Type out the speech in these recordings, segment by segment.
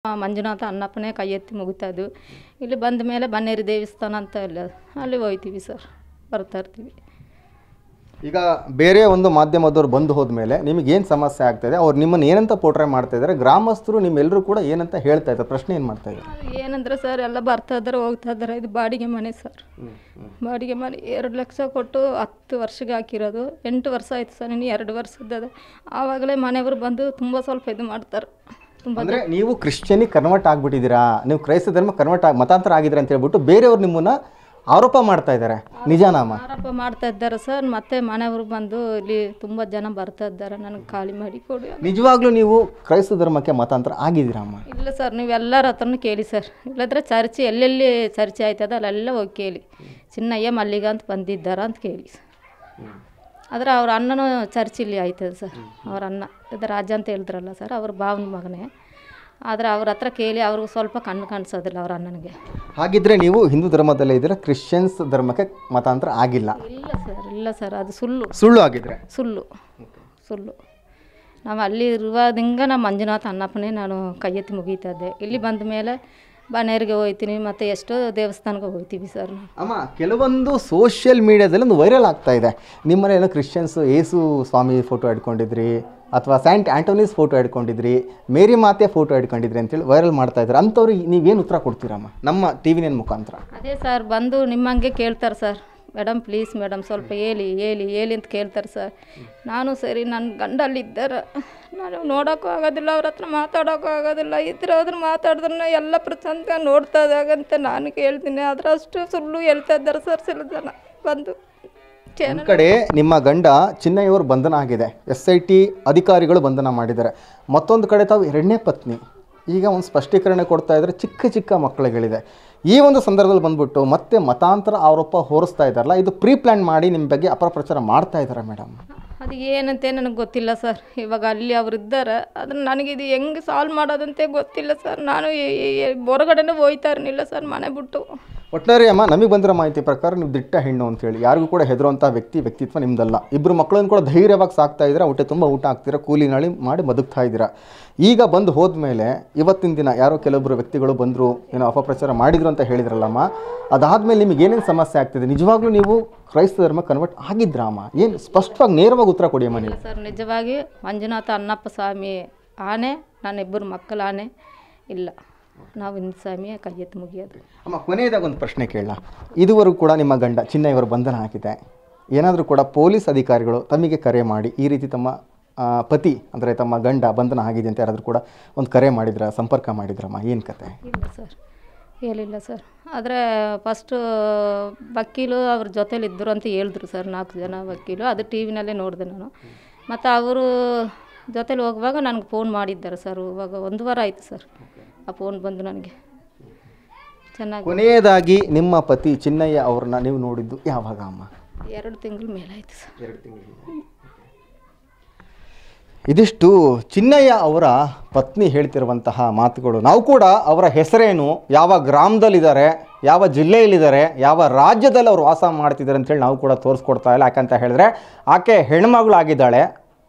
ಮಂಜುನಾಥ ಅಣ್ಣಪ್ಪನೇ ಕೈ ಎತ್ತಿ ಮುಗಿತಾ ಇದ್ವು. ಇಲ್ಲಿ ಬಂದ ಮೇಲೆ ಬನ್ನೇರಿ ದೇವಸ್ಥಾನ ಅಂತ ಇಲ್ಲ, ಅಲ್ಲಿ ಹೋಗ್ತೀವಿ ಸರ್, ಬರ್ತಾ ಇರ್ತೀವಿ. ಈಗ ಬೇರೆ ಒಂದು ಮಾಧ್ಯಮದವ್ರು ಬಂದು ಹೋದ್ಮೇಲೆ ನಿಮಗೇನು ಸಮಸ್ಯೆ ಆಗ್ತಾಯಿದೆ, ಅವ್ರು ನಿಮ್ಮನ್ನು ಏನಂತ ಪೋಟ್ರೆ ಮಾಡ್ತಾ ಇದ್ದಾರೆ, ಗ್ರಾಮಸ್ಥರು ನಿಮ್ಮೆಲ್ಲರೂ ಕೂಡ ಏನಂತ ಹೇಳ್ತಾ ಇದ್ದಾರೆ, ಪ್ರಶ್ನೆ ಏನು ಮಾಡ್ತಾ ಇದ್ದಾರೆ? ಏನಂದ್ರೆ ಸರ್, ಎಲ್ಲ ಬರ್ತಾ ಇದ್ದಾರೆ ಹೋಗ್ತಾ ಇದ್ದಾರೆ. ಇದು ಬಾಡಿಗೆ ಮನೆ ಸರ್, ಬಾಡಿಗೆ ಮನೆ 2 ಲಕ್ಷ ಕೊಟ್ಟು 10 ವರ್ಷಕ್ಕೆ ಹಾಕಿರೋದು. 8 ವರ್ಷ ಆಯ್ತು ಸರ್, ಇನ್ನು 2 ವರ್ಷದ ಆವಾಗಲೇ ಮನೆಯವರು ಬಂದು ತುಂಬ ಸ್ವಲ್ಪ ಇದು ಮಾಡ್ತಾರೆ. ಅಂದರೆ ನೀವು ಕ್ರಿಶ್ಚಿಯನಿಗೆ ಕನ್ವರ್ಟ್ ಆಗಿಬಿಟ್ಟಿದ್ದೀರಾ, ನೀವು ಕ್ರೈಸ್ತ ಧರ್ಮ ಮತಾಂತರ ಆಗಿದ್ರೆ ಅಂತ ಹೇಳ್ಬಿಟ್ಟು ಬೇರೆಯವ್ರು ನಿಮ್ಮನ್ನು ಆರೋಪ ಮಾಡ್ತಾ ಇದ್ದಾರೆ, ನಿಜಾನಾಮ? ಆರೋಪ ಮಾಡ್ತಾ ಇದ್ದಾರೆ ಸರ್. ಮತ್ತೆ ಮನೆಯವರು ಬಂದು ಇಲ್ಲಿ ತುಂಬ ಜನ ಬರ್ತಾ ಇದ್ದಾರೆ, ನನಗೆ ಖಾಲಿ ಮಾಡಿ ಕೊಡಿ. ನಿಜವಾಗ್ಲೂ ನೀವು ಕ್ರೈಸ್ತ ಧರ್ಮಕ್ಕೆ ಮತಾಂತರ ಆಗಿದ್ದೀರಮ್ಮ? ಇಲ್ಲ ಸರ್, ನೀವು ಎಲ್ಲರ ಹತ್ರನೂ ಕೇಳಿ ಸರ್. ಇಲ್ಲದ್ರೆ ಚರ್ಚೆ ಎಲ್ಲೆಲ್ಲಿ ಚರ್ಚೆ ಆಯ್ತದ ಅಲ್ಲೆಲ್ಲ ಹೋಗಿ ಕೇಳಿ. ಚಿನ್ನಯ್ಯ ಮಲ್ಲಿಗ ಅಂತ ಬಂದಿದ್ದಾರ ಅಂತ ಕೇಳಿ ಸರ್. ಆದರೆ ಅವ್ರ ಅಣ್ಣನೂ ಚರ್ಚಿಲ್ಲಿ ಆಯ್ತದೆ ಸರ್. ಅವ್ರ ಅಣ್ಣ ಇದು ರಾಜ ಅಂತ ಹೇಳಿದ್ರಲ್ಲ ಸರ್, ಅವ್ರ ಭಾವನ ಮಗನೇ. ಆದರೆ ಅವ್ರ ಹತ್ರ ಕೇಳಿ ಅವ್ರಿಗೂ ಸ್ವಲ್ಪ ಕಣ್ಣು ಕಾಣಿಸೋದಿಲ್ಲ ಅವ್ರ ಅಣ್ಣನಿಗೆ. ಹಾಗಿದ್ರೆ ನೀವು ಹಿಂದೂ ಧರ್ಮದಲ್ಲೇ ಇದ್ದೀರಾ, ಕ್ರಿಶ್ಚಿಯನ್ಸ್ ಧರ್ಮಕ್ಕೆ ಮತಾಂತರ ಆಗಿಲ್ಲ? ಇಲ್ಲ ಸರ್, ಅದು ಸುಳ್ಳು ಆಗಿದ್ರೆ ಸುಳ್ಳು. ನಾವು ಅಲ್ಲಿ ಇರುವಾದಿಂಗ ನಮ್ಮ ಮಂಜುನಾಥ ಅಣ್ಣಪ್ಪನೇ ನಾನು ಕೈ ಎತ್ತಿ ಮುಗೀತಾ ಇದ್ದೆ. ಇಲ್ಲಿ ಬಂದ ಮೇಲೆ ಬನ್ನೇರಿಗೆ ಹೋಗ್ತೀನಿ, ಮತ್ತು ಎಷ್ಟೋ ದೇವಸ್ಥಾನಕ್ಕೆ ಹೋಗ್ತೀವಿ ಸರ್. ಅಮ್ಮ, ಕೆಲವೊಂದು ಸೋಷಿಯಲ್ ಮೀಡಿಯಾದಲ್ಲಿ ಒಂದು ವೈರಲ್ ಆಗ್ತಾ ಇದೆ, ನಿಮ್ಮನೆ ಏನೋ ಕ್ರಿಶ್ಚಿಯನ್ಸ್ ಯೇಸು ಸ್ವಾಮಿ ಫೋಟೋ ಇಟ್ಕೊಂಡಿದ್ರಿ, ಅಥವಾ ಸೈಂಟ್ ಆಂಟೋನೀಸ್ ಫೋಟೋ ಇಟ್ಕೊಂಡಿದ್ರಿ, ಮೇರಿ ಮಾತೆ ಫೋಟೋ ಇಟ್ಕೊಂಡಿದ್ರಿ ಅಂತೇಳಿ ವೈರಲ್ ಮಾಡ್ತಾ ಇದ್ದಾರೆ. ಅಂಥವ್ರಿಗೆ ನೀವೇನು ಉತ್ತರ ಕೊಡ್ತೀರಮ್ಮ ನಮ್ಮ ಟಿ ವಿ ನೈನ್ ಮುಖಾಂತರ? ಅದೇ ಸರ್, ಬಂದು ನಿಮ್ಮಂಗೆ ಕೇಳ್ತಾರೆ ಸರ್, ಮೇಡಮ್ ಪ್ಲೀಸ್ ಮೇಡಮ್ ಸ್ವಲ್ಪ ಹೇಳಿ ಅಂತ ಕೇಳ್ತಾರೆ ಸರ್. ನಾನು ಸರಿ, ನನ್ನ ಗಂಡಲ್ಲಿದ್ದಾರೆ, ನಾನು ನೋಡೋಕ್ಕೂ ಆಗೋದಿಲ್ಲ, ಅವ್ರ ಹತ್ರ ಮಾತಾಡೋಕ್ಕೂ ಆಗೋದಿಲ್ಲ. ಇದ್ರೆ ಮಾತಾಡಿದ್ರೆ ಎಲ್ಲ ಪ್ರಚಂಡ ನೋಡ್ತಾ ಇದ್ದಾಗಂತ ನಾನು ಕೇಳ್ತೀನಿ. ಆದರೆ ಅಷ್ಟು ಸುಳ್ಳು ಹೇಳ್ತಾ ಇದ್ದಾರೆ ಸರ್ ಸಿಲ ಜನ ಬಂದು. ಒಂದು ಕಡೆ ನಿಮ್ಮ ಗಂಡ ಚಿನ್ನಯ್ಯವರು ಬಂಧನ ಆಗಿದೆ, SIT ಅಧಿಕಾರಿಗಳು ಬಂಧನ ಮಾಡಿದ್ದಾರೆ. ಮತ್ತೊಂದು ಕಡೆ ತಾವು 2ನೇ ಪತ್ನಿ ಈಗ ಒಂದು ಸ್ಪಷ್ಟೀಕರಣ ಕೊಡ್ತಾ ಇದ್ದಾರೆ, ಚಿಕ್ಕ ಮಕ್ಕಳುಗಳಿದೆ. ಈ ಒಂದು ಸಂದರ್ಭದಲ್ಲಿ ಬಂದ್ಬಿಟ್ಟು ಮತ್ತೆ ಮತಾಂತರ ಆರೋಪ ಹೊರಿಸ್ತಾ ಇದ್ದಾರಲ್ಲ, ಇದು ಪ್ರೀ ಪ್ಲ್ಯಾನ್ ಮಾಡಿ ನಿಮ್ಮ ಬಗ್ಗೆ ಅಪಪ್ರಚಾರ ಮಾಡ್ತಾ ಇದ್ದಾರೆ ಮೇಡಮ್? ಅದು ಏನಂತೆ ನನಗೆ ಗೊತ್ತಿಲ್ಲ ಸರ್. ಇವಾಗ ಅಲ್ಲಿ ಅವ್ರು ಇದ್ದಾರೆ, ಅದನ್ನು ನನಗಿದು ಹೆಂಗೆ ಸಾಲ್ವ್ ಮಾಡೋದಂತೆ ಗೊತ್ತಿಲ್ಲ ಸರ್. ನಾನು ಹೊರಗಡೆನೂ ಹೋಯ್ತಾ ಇರಲಿಲ್ಲ ಸರ್, ಮನೆ ಬಿಟ್ಟು. ಒಟ್ಟಾರೆ ಅಮ್ಮ, ನಮಗೆ ಬಂದಿರೋ ಮಾಹಿತಿ ಪ್ರಕಾರ ನೀವು ದಿಟ್ಟ ಹೆಣ್ಣು ಅಂತೇಳಿ, ಯಾರಿಗೂ ಕೂಡ ಹೆದರುವಂಥ ವ್ಯಕ್ತಿತ್ವ ನಿಮ್ಮದಲ್ಲ. 2 ಮಕ್ಕಳನ್ನು ಕೂಡ ಧೈರ್ಯವಾಗಿ ಸಾಕ್ತಾ ಇದ್ದೀರಾ, ಹೊಟ್ಟೆ ತುಂಬ ಊಟ ಹಾಕ್ತೀರಾ, ಕೂಲಿ ನಾಳಿ ಮಾಡಿ ಬದುಕ್ತಾ ಇದ್ದೀರಾ. ಈಗ ಬಂದು ಹೋದ್ಮೇಲೆ ಇವತ್ತಿನ ದಿನ ಯಾರೋ ಕೆಲವೊಬ್ಬರು ವ್ಯಕ್ತಿಗಳು ಬಂದರು, ಏನೋ ಅಪಪ್ರಚಾರ ಮಾಡಿದ್ರು ಅಂತ ಹೇಳಿದ್ರಲ್ಲಮ್ಮ, ಅದಾದಮೇಲೆ ನಿಮಗೆ ಏನೇನು ಸಮಸ್ಯೆ ಆಗ್ತಿದೆ? ನಿಜವಾಗ್ಲೂ ನೀವು ಕ್ರೈಸ್ತ ಧರ್ಮ ಕನ್ವರ್ಟ್ ಆಗಿದ್ರಾಮ? ಏನು ಸ್ಪಷ್ಟವಾಗಿ ನೇರವಾಗಿ ಉತ್ತರ ಕೊಡಿ ಅಮ್ಮ ನೀವು. ಸರ್, ನಿಜವಾಗಿ ಮಂಜುನಾಥ ಅಣ್ಣಪ್ಪ ಸ್ವಾಮಿ ಆನೆ, ನನ್ನ 2 ಮಕ್ಕಳ ಆನೆ ಇಲ್ಲ, ನಾವು ಹಿಂದೂ ಸ್ವಾಮಿಯ ಕೈ ಎತ್ತಿ ಮುಗಿಯೋದು. ಅಮ್ಮ, ಕೊನೆಯದಾಗ ಒಂದು ಪ್ರಶ್ನೆ ಕೇಳಲ್ಲ, ಇದುವರೆಗೂ ಕೂಡ ನಿಮ್ಮ ಗಂಡ ಚಿನ್ನಯ್ಯವರು ಬಂಧನ ಆಗಿದೆ, ಏನಾದರೂ ಕೂಡ ಪೊಲೀಸ್ ಅಧಿಕಾರಿಗಳು ತಮಗೆ ಕರೆ ಮಾಡಿ ಈ ರೀತಿ ತಮ್ಮ ಪತಿ ಅಂದರೆ ತಮ್ಮ ಗಂಡ ಬಂಧನ ಆಗಿದೆ ಅಂತ ಯಾರಾದರೂ ಕೂಡ ಒಂದು ಕರೆ ಮಾಡಿದ್ರ, ಸಂಪರ್ಕ ಮಾಡಿದ್ರಮ್ಮ? ಏನು ಕತೆ? ಇಲ್ಲ ಸರ್, ಹೇಳಿಲ್ಲ ಸರ್. ಆದರೆ ಫಸ್ಟು ವಕೀಲು ಅವ್ರ ಜೊತೇಲಿ ಇದ್ದರು ಅಂತ ಹೇಳಿದ್ರು ಸರ್, 4 ಜನ ವಕೀಲು. ಅದು ಟಿ ವಿನಲ್ಲೇ ನೋಡಿದೆ ನಾನು. ಮತ್ತು ಅವರು ಜೊತೇಲಿ ಹೋಗುವಾಗ ನನಗೆ ಫೋನ್ ಮಾಡಿದ್ದಾರೆ ಸರ್. ಇವಾಗ 1 ವಾರ ಆಯಿತು ಸರ್ ಆ ಫೋನ್ ಬಂದು ನನಗೆ. ಚೆನ್ನಾಗಿ. ಕೊನೆಯದಾಗಿ ನಿಮ್ಮ ಪತಿ ಚಿನ್ನಯ್ಯ ಅವ್ರನ್ನ ನೀವು ನೋಡಿದ್ದು ಯಾವಾಗ ಅಮ್ಮ? 2 ತಿಂಗಳ ಮೇಲಾಯಿತು ಸರ್. 2 ತಿಂಗಳು. ಇದಿಷ್ಟು ಚಿನ್ನಯ್ಯ ಅವರ ಪತ್ನಿ ಹೇಳ್ತಿರುವಂತಹ ಮಾತುಗಳು. ನಾವು ಕೂಡ ಅವರ ಹೆಸರೇನು, ಯಾವ ಗ್ರಾಮದಲ್ಲಿದ್ದಾರೆ, ಯಾವ ಜಿಲ್ಲೆಯಲ್ಲಿದ್ದಾರೆ, ಯಾವ ರಾಜ್ಯದಲ್ಲಿ ಅವರು ವಾಸ ಮಾಡ್ತಿದ್ದಾರೆ ಅಂತೇಳಿ ನಾವು ಕೂಡ ತೋರಿಸ್ಕೊಡ್ತಾ ಇಲ್ಲ. ಯಾಕಂತ ಹೇಳಿದ್ರೆ ಆಕೆ ಹೆಣ್ಮಗಳಾಗಿದ್ದಾಳೆ,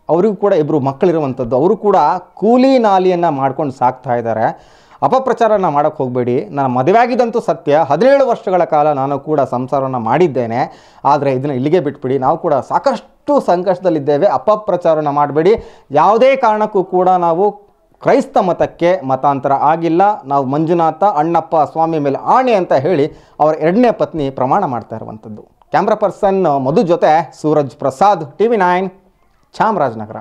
ಅವರಿಗೂ ಕೂಡ 2 ಮಕ್ಕಳಿರುವಂಥದ್ದು, ಅವರು ಕೂಡ ಕೂಲಿ ನಾಲಿಯನ್ನು ಮಾಡ್ಕೊಂಡು ಸಾಕ್ತಾ ಇದ್ದಾರೆ. ಅಪಪ್ರಚಾರನ ಮಾಡೋಕ್ಕೆ ಹೋಗಬೇಡಿ. ನಾನು ಮದುವೆ ಆಗಿದ್ದಂತೂ ಸತ್ಯ, 17 ವರ್ಷಗಳ ಕಾಲ ನಾನು ಕೂಡ ಸಂಸಾರವನ್ನು ಮಾಡಿದ್ದೇನೆ. ಆದರೆ ಇದನ್ನು ಇಲ್ಲಿಗೆ ಬಿಟ್ಬಿಡಿ, ನಾವು ಕೂಡ ಸಾಕಷ್ಟು ಸಂಕಷ್ಟದಲ್ಲಿದ್ದೇವೆ. ಅಪಪ್ರಚಾರನ ಮಾಡಬೇಡಿ. ಯಾವುದೇ ಕಾರಣಕ್ಕೂ ಕೂಡ ನಾವು ಕ್ರೈಸ್ತ ಮತಕ್ಕೆ ಮತಾಂತರ ಆಗಿಲ್ಲ. ನಾವು ಮಂಜುನಾಥ ಅಣ್ಣಪ್ಪ ಸ್ವಾಮಿ ಮೇಲೆ ಆಣೆ ಅಂತ ಹೇಳಿ ಅವರ 2ನೇ ಪತ್ನಿ ಪ್ರಮಾಣ ಮಾಡ್ತಾ ಇರುವಂಥದ್ದು. ಕ್ಯಾಮ್ರಾ ಪರ್ಸನ್ ಮಧು ಜೊತೆ ಸೂರಜ್ ಪ್ರಸಾದ್, TV9 ಚಾಮರಾಜನಗರ.